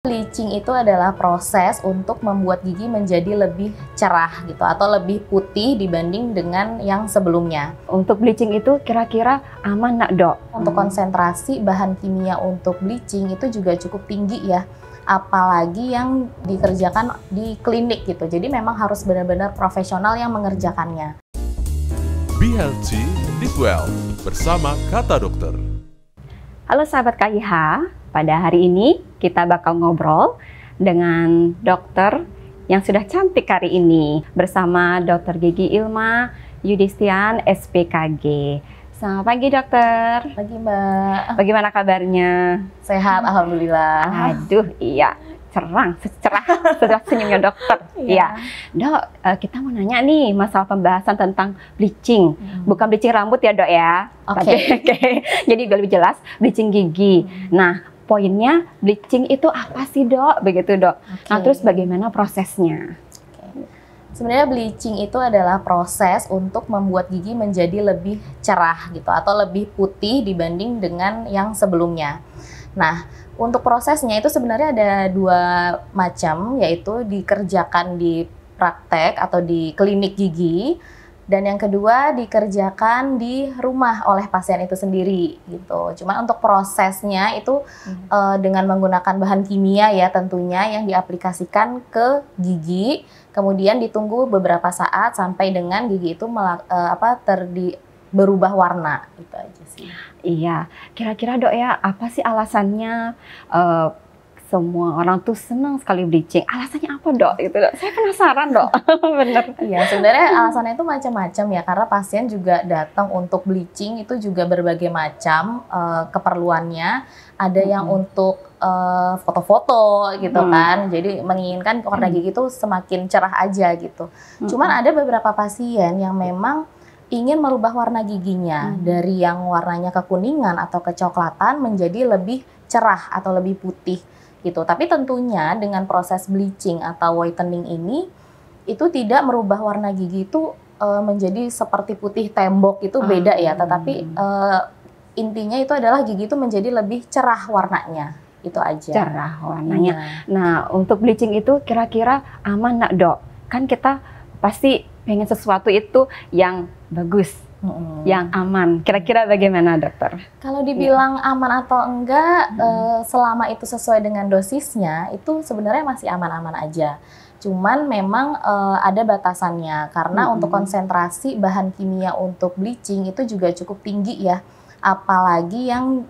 Bleaching itu adalah proses untuk membuat gigi menjadi lebih cerah gitu atau lebih putih dibanding dengan yang sebelumnya. Untuk bleaching itu kira-kira aman nggak, Dok? Untuk konsentrasi bahan kimia untuk bleaching itu juga cukup tinggi ya. Apalagi yang dikerjakan di klinik gitu. Jadi memang harus benar-benar profesional yang mengerjakannya. Be Healthy, Live Well bersama Kata Dokter. Halo sahabat KIH, pada hari ini kita bakal ngobrol dengan dokter yang sudah cantik hari ini bersama Dr. Gigi Ilma Yudistian, SPKG. Selamat pagi dokter. Pagi Mbak. Bagaimana kabarnya? Sehat, alhamdulillah. Aduh, iya. Cerah senyumnya dokter. Iya. Dok, kita mau nanya nih masalah pembahasan tentang bleaching. Bukan bleaching rambut ya, Dok ya. Oke. Jadi biar lebih jelas, bleaching gigi. Nah, poinnya bleaching itu apa sih, Dok? Begitu, Dok. Nah, terus bagaimana prosesnya? Sebenarnya bleaching itu adalah proses untuk membuat gigi menjadi lebih cerah gitu atau lebih putih dibanding dengan yang sebelumnya. Nah, untuk prosesnya itu sebenarnya ada dua macam, yaitu dikerjakan di praktek atau di klinik gigi, dan yang kedua dikerjakan di rumah oleh pasien itu sendiri gitu. Cuma untuk prosesnya itu dengan menggunakan bahan kimia ya tentunya yang diaplikasikan ke gigi, kemudian ditunggu beberapa saat sampai dengan gigi itu berubah warna, gitu aja sih. Iya, kira-kira Dok ya, apa sih alasannya semua orang tuh senang sekali bleaching? Alasannya apa, Dok? Gitu, Dok. Saya penasaran, Dok. Bener. Iya, sebenarnya alasannya itu macam-macam ya, karena pasien juga datang untuk bleaching itu juga berbagai macam keperluannya. Ada yang untuk foto-foto gitu kan, jadi menginginkan warna gigi itu semakin cerah aja gitu. Cuman ada beberapa pasien yang memang ingin merubah warna giginya dari yang warnanya kekuningan atau kecoklatan menjadi lebih cerah atau lebih putih gitu. Tapi tentunya dengan proses bleaching atau whitening ini itu tidak merubah warna gigi itu menjadi seperti putih tembok, itu beda ya. Tetapi intinya itu adalah gigi itu menjadi lebih cerah warnanya, itu aja. Cerah warnanya. Nah, untuk bleaching itu kira-kira aman nggak, Dok? Kan kita pasti pengen sesuatu itu yang bagus, yang aman. Kira-kira bagaimana, dokter? Kalau dibilang aman atau enggak, selama itu sesuai dengan dosisnya, itu sebenarnya masih aman-aman aja. Cuman memang ada batasannya, karena untuk konsentrasi bahan kimia untuk bleaching itu juga cukup tinggi ya. Apalagi yang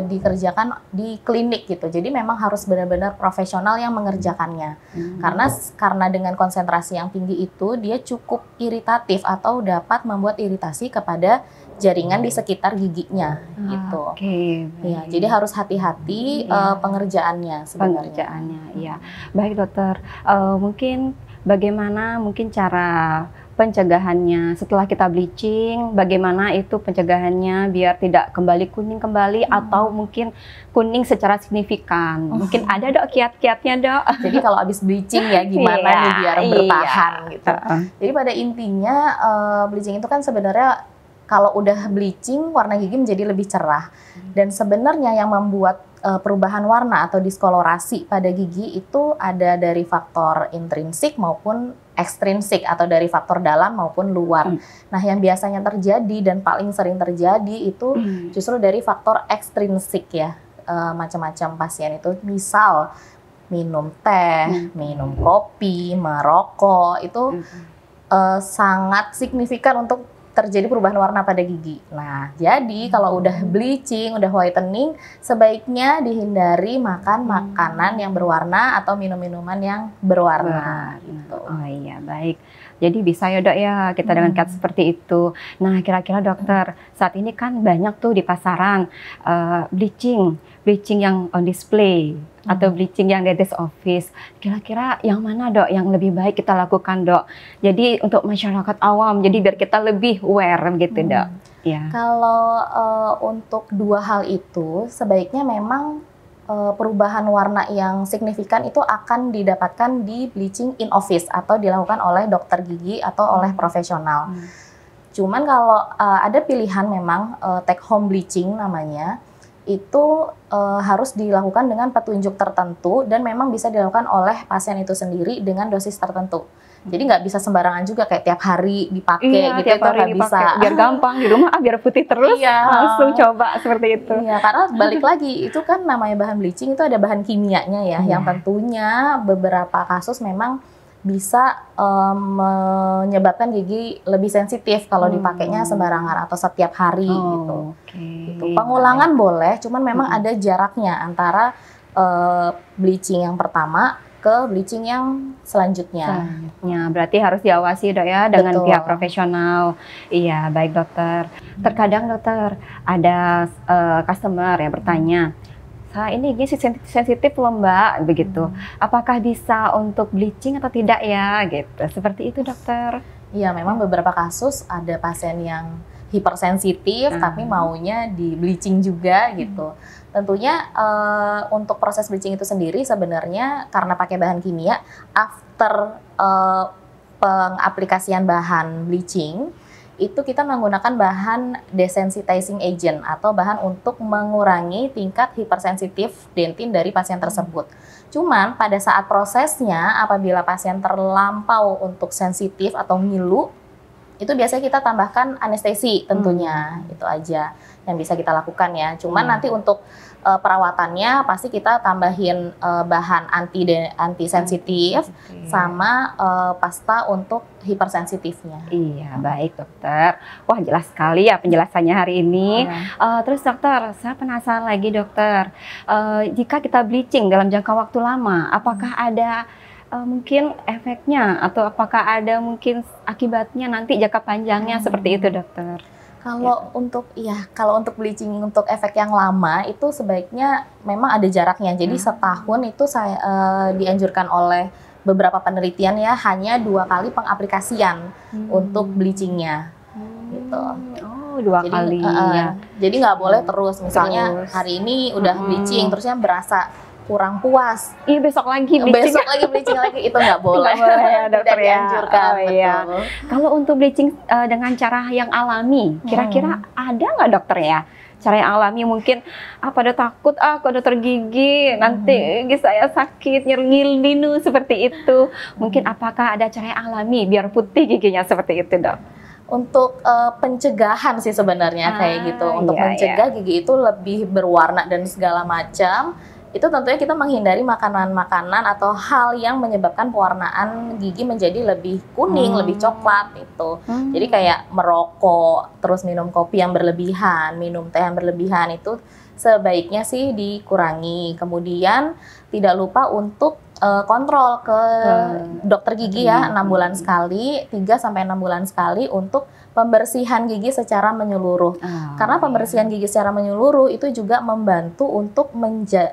dikerjakan di klinik gitu. Jadi memang harus benar-benar profesional yang mengerjakannya. Karena dengan konsentrasi yang tinggi itu dia cukup iritatif atau dapat membuat iritasi kepada jaringan di sekitar giginya gitu. Ya, jadi harus hati-hati pengerjaannya sebenarnya. Pengerjaannya, iya. Baik, dokter. Mungkin bagaimana cara pencegahannya setelah kita bleaching, bagaimana itu pencegahannya biar tidak kembali kuning kembali atau mungkin kuning secara signifikan. Mungkin ada, Dok, kiat-kiatnya, Dok. Jadi kalau habis bleaching ya gimana nih biar bertahan gitu. Jadi pada intinya bleaching itu kan sebenarnya kalau udah bleaching warna gigi menjadi lebih cerah. Dan sebenarnya yang membuat perubahan warna atau diskolorasi pada gigi itu ada dari faktor intrinsik maupun ekstrinsik atau dari faktor dalam maupun luar. Nah, yang biasanya terjadi dan paling sering terjadi itu justru dari faktor ekstrinsik ya. Macam-macam pasien itu, misal minum teh, minum kopi, merokok, itu sangat signifikan untuk terjadi perubahan warna pada gigi. Nah, jadi kalau udah bleaching, udah whitening, sebaiknya dihindari makan makanan yang berwarna atau minum-minuman yang berwarna. Gitu. Oh iya, baik. Jadi bisa ya, Dok, ya kita dengan kiat seperti itu. Nah, kira-kira dokter, saat ini kan banyak tuh di pasaran bleaching yang on display atau bleaching yang di office. Kira-kira yang mana, Dok, yang lebih baik kita lakukan, Dok? Jadi untuk masyarakat awam, jadi biar kita lebih aware gitu, Dok. Ya. Kalau untuk dua hal itu, sebaiknya memang perubahan warna yang signifikan itu akan didapatkan di bleaching in office atau dilakukan oleh dokter gigi atau oleh profesional. Cuman kalau ada pilihan memang take home bleaching namanya, itu harus dilakukan dengan petunjuk tertentu dan memang bisa dilakukan oleh pasien itu sendiri dengan dosis tertentu. Jadi nggak bisa sembarangan juga kayak tiap hari dipakai gitu, tiap itu hari nggak bisa. Biar gampang di rumah, biar putih terus, langsung coba seperti itu. Iya, karena balik lagi itu kan namanya bahan bleaching itu ada bahan kimianya ya, yang tentunya beberapa kasus memang bisa menyebabkan gigi lebih sensitif kalau dipakainya sembarangan atau setiap hari gitu. Gitu. Pengulangan boleh, cuman memang ada jaraknya antara bleaching yang pertama ke bleaching yang selanjutnya. Berarti harus diawasi Dok ya dengan pihak profesional. Iya, baik dokter. Terkadang dokter ada customer yang bertanya, saya ini gigi sensitif loh Mbak, begitu. Apakah bisa untuk bleaching atau tidak ya? Gitu. Seperti itu dokter. Iya, memang beberapa kasus ada pasien yang hipersensitif tapi maunya di bleaching juga gitu. Tentunya untuk proses bleaching itu sendiri sebenarnya karena pakai bahan kimia, after pengaplikasian bahan bleaching itu kita menggunakan bahan desensitizing agent atau bahan untuk mengurangi tingkat hipersensitif dentin dari pasien tersebut. Cuman pada saat prosesnya apabila pasien terlampau untuk sensitif atau ngilu, itu biasanya kita tambahkan anestesi tentunya, itu aja yang bisa kita lakukan ya. Cuman nanti untuk perawatannya pasti kita tambahin bahan anti sensitif sama pasta untuk hipersensitifnya. Iya, baik dokter. Wah, jelas sekali ya penjelasannya hari ini. Terus dokter, saya penasaran lagi dokter. Jika kita bleaching dalam jangka waktu lama, apakah ada mungkin efeknya atau apakah ada mungkin akibatnya nanti jangka panjangnya seperti itu dokter? Kalau untuk bleaching untuk efek yang lama itu sebaiknya memang ada jaraknya. Jadi setahun itu saya dianjurkan oleh beberapa penelitian ya hanya 2 kali pengaplikasian untuk bleachingnya. Gitu. Oh, 2 kali ya. Jadi nggak boleh terus. Misalnya hari ini udah bleaching terusnya berasa kurang puas. Iya, besok lagi bleaching lagi itu nggak boleh. Nggak boleh ya dokter. Tidak dianjurkan. Iya. Kalau untuk bleaching dengan cara yang alami, kira-kira ada nggak dokter ya? Cara yang alami mungkin pada takut ke dokter gigi nanti gigi saya sakit nyeri seperti itu. Mungkin apakah ada cara yang alami biar putih giginya seperti itu dok? Untuk pencegahan sih sebenarnya kayak gitu. Untuk mencegah gigi itu lebih berwarna dan segala macam. Itu tentunya kita menghindari makanan-makanan atau hal yang menyebabkan pewarnaan gigi menjadi lebih kuning, lebih coklat itu. Jadi kayak merokok, terus minum kopi yang berlebihan, minum teh yang berlebihan itu sebaiknya sih dikurangi. Kemudian tidak lupa untuk kontrol ke dokter gigi ya 6 bulan sekali, 3-6 bulan sekali untuk pembersihan gigi secara menyeluruh. Karena pembersihan gigi secara menyeluruh itu juga membantu untuk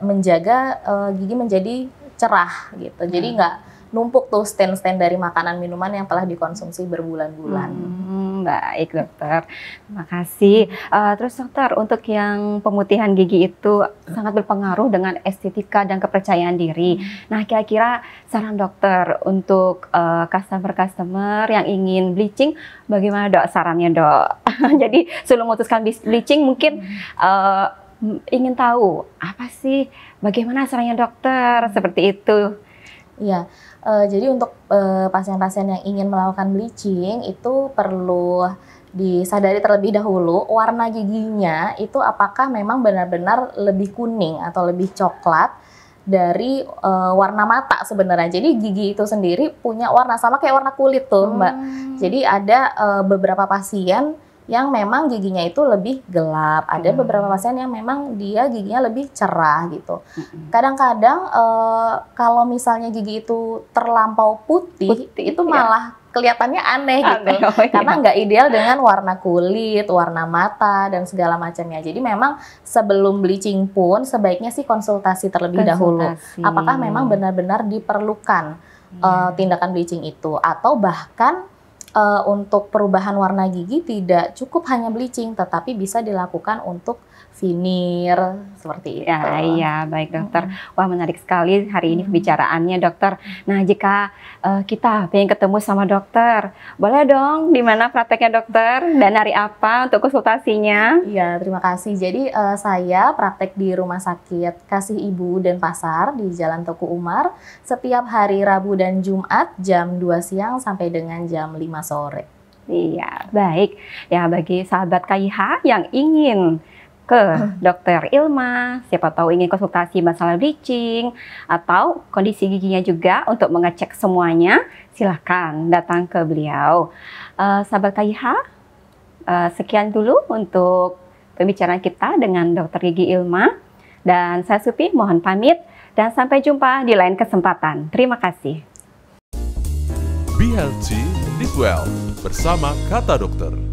menjaga gigi menjadi cerah gitu. Jadi nggak numpuk tuh stain-stain dari makanan minuman yang telah dikonsumsi berbulan-bulan. Baik dokter, terima kasih. Terus dokter, untuk yang pemutihan gigi itu sangat berpengaruh dengan estetika dan kepercayaan diri. Nah, kira-kira saran dokter untuk customer yang ingin bleaching, bagaimana dok sarannya dok? Jadi sebelum memutuskan bleaching mungkin ingin tahu apa sih, bagaimana sarannya dokter seperti itu? Iya. Jadi untuk pasien-pasien yang ingin melakukan bleaching itu perlu disadari terlebih dahulu warna giginya itu apakah memang benar-benar lebih kuning atau lebih coklat dari warna mata sebenarnya. Jadi gigi itu sendiri punya warna sama kayak warna kulit tuh Mbak. Jadi ada beberapa pasien yang memang giginya itu lebih gelap. Ada beberapa pasien yang memang dia giginya lebih cerah gitu. Kadang-kadang kalau misalnya gigi itu terlampau putih itu malah kelihatannya aneh gitu. Karena nggak ideal dengan warna kulit, warna mata, dan segala macamnya. Jadi memang sebelum bleaching pun sebaiknya sih konsultasi terlebih dahulu. Apakah memang benar-benar diperlukan tindakan bleaching itu. Atau bahkan untuk perubahan warna gigi tidak cukup hanya bleaching, tetapi bisa dilakukan untuk vinir seperti itu. Ya, iya, baik dokter. Wah, menarik sekali hari ini pembicaraannya dokter. Nah, jika kita pengen ketemu sama dokter, boleh dong di mana prakteknya dokter dan hari apa untuk konsultasinya? Iya, terima kasih. Jadi saya praktek di Rumah Sakit Kasih Ibu Denpasar di Jalan Teguh Umar setiap hari Rabu dan Jumat jam 2 siang sampai dengan jam 5 sore. Iya, baik. Ya, bagi sahabat KIH yang ingin ke Dokter Ilma, siapa tahu ingin konsultasi masalah bleaching atau kondisi giginya juga untuk mengecek semuanya, silahkan datang ke beliau. Sahabat KIH, sekian dulu untuk pembicaraan kita dengan Dokter Gigi Ilma, dan saya Supi mohon pamit dan sampai jumpa di lain kesempatan. Terima kasih. Be Healthy, Live Well bersama Kata Dokter.